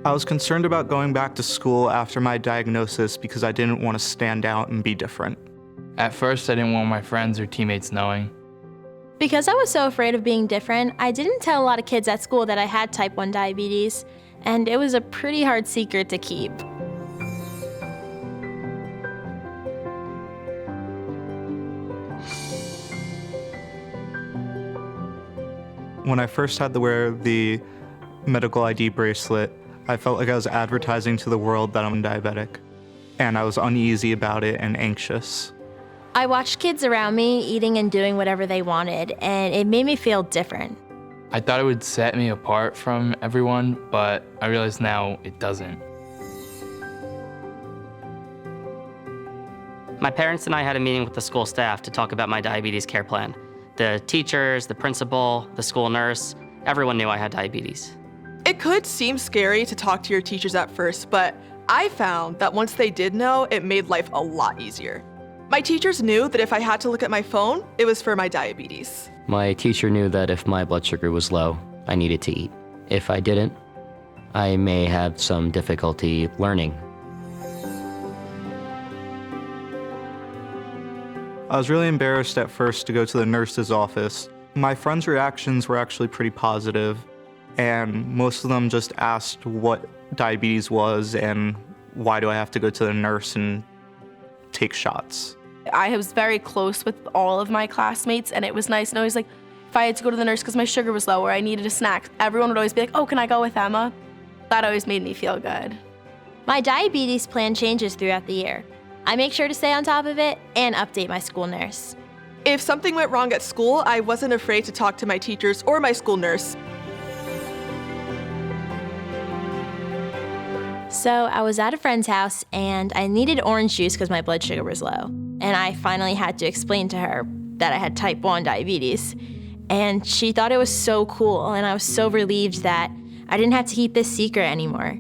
I was concerned about going back to school after my diagnosis because I didn't want to stand out and be different. At first, I didn't want my friends or teammates knowing. Because I was so afraid of being different, I didn't tell a lot of kids at school that I had type 1 diabetes, and it was a pretty hard secret to keep. When I first had to wear the medical ID bracelet, I felt like I was advertising to the world that I'm diabetic, and I was uneasy about it and anxious. I watched kids around me eating and doing whatever they wanted, and it made me feel different. I thought it would set me apart from everyone, but I realize now it doesn't. My parents and I had a meeting with the school staff to talk about my diabetes care plan. The teachers, the principal, the school nurse, everyone knew I had diabetes. It could seem scary to talk to your teachers at first, but I found that once they did know, it made life a lot easier. My teachers knew that if I had to look at my phone, it was for my diabetes. My teacher knew that if my blood sugar was low, I needed to eat. If I didn't, I may have some difficulty learning. I was really embarrassed at first to go to the nurse's office. My friends' reactions were actually pretty positive, and most of them just asked what diabetes was and why do I have to go to the nurse and take shots. I was very close with all of my classmates, and it was nice. And always like, if I had to go to the nurse because my sugar was low or I needed a snack, everyone would always be like, oh, can I go with Emma? That always made me feel good. My diabetes plan changes throughout the year. I make sure to stay on top of it and update my school nurse. If something went wrong at school, I wasn't afraid to talk to my teachers or my school nurse. So I was at a friend's house and I needed orange juice because my blood sugar was low. And I finally had to explain to her that I had type 1 diabetes. And she thought it was so cool, and I was so relieved that I didn't have to keep this secret anymore.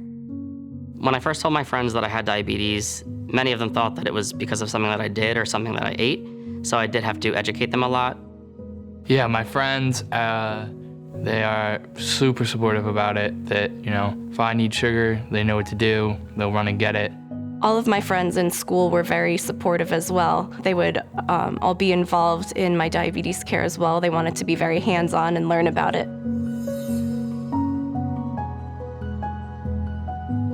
When I first told my friends that I had diabetes, many of them thought that it was because of something that I did or something that I ate, so I did have to educate them a lot. Yeah, my friends, they are super supportive about it, that, if I need sugar, they know what to do, they'll run and get it. All of my friends in school were very supportive as well. They would all be involved in my diabetes care as well. They wanted to be very hands-on and learn about it.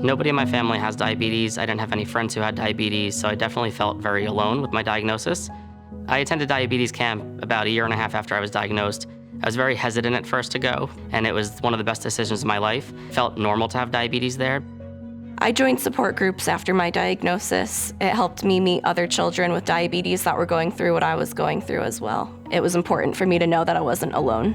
Nobody in my family has diabetes. I didn't have any friends who had diabetes, so I definitely felt very alone with my diagnosis. I attended diabetes camp about 1.5 years after I was diagnosed. I was very hesitant at first to go, and it was one of the best decisions of my life. It felt normal to have diabetes there. I joined support groups after my diagnosis. It helped me meet other children with diabetes that were going through what I was going through as well. It was important for me to know that I wasn't alone.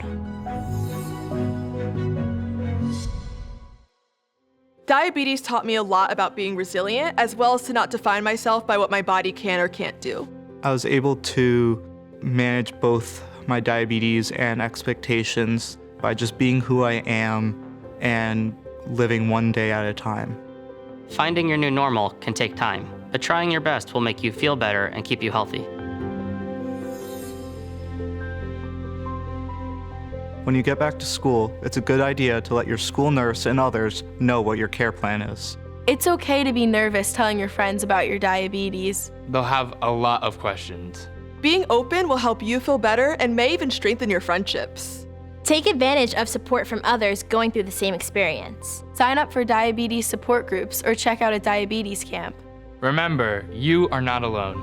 Diabetes taught me a lot about being resilient, as well as to not define myself by what my body can or can't do. I was able to manage both my diabetes and expectations by just being who I am and living one day at a time. Finding your new normal can take time, but trying your best will make you feel better and keep you healthy. When you get back to school, it's a good idea to let your school nurse and others know what your care plan is. It's okay to be nervous telling your friends about your diabetes. They'll have a lot of questions. Being open will help you feel better and may even strengthen your friendships. Take advantage of support from others going through the same experience. Sign up for diabetes support groups or check out a diabetes camp. Remember, you are not alone.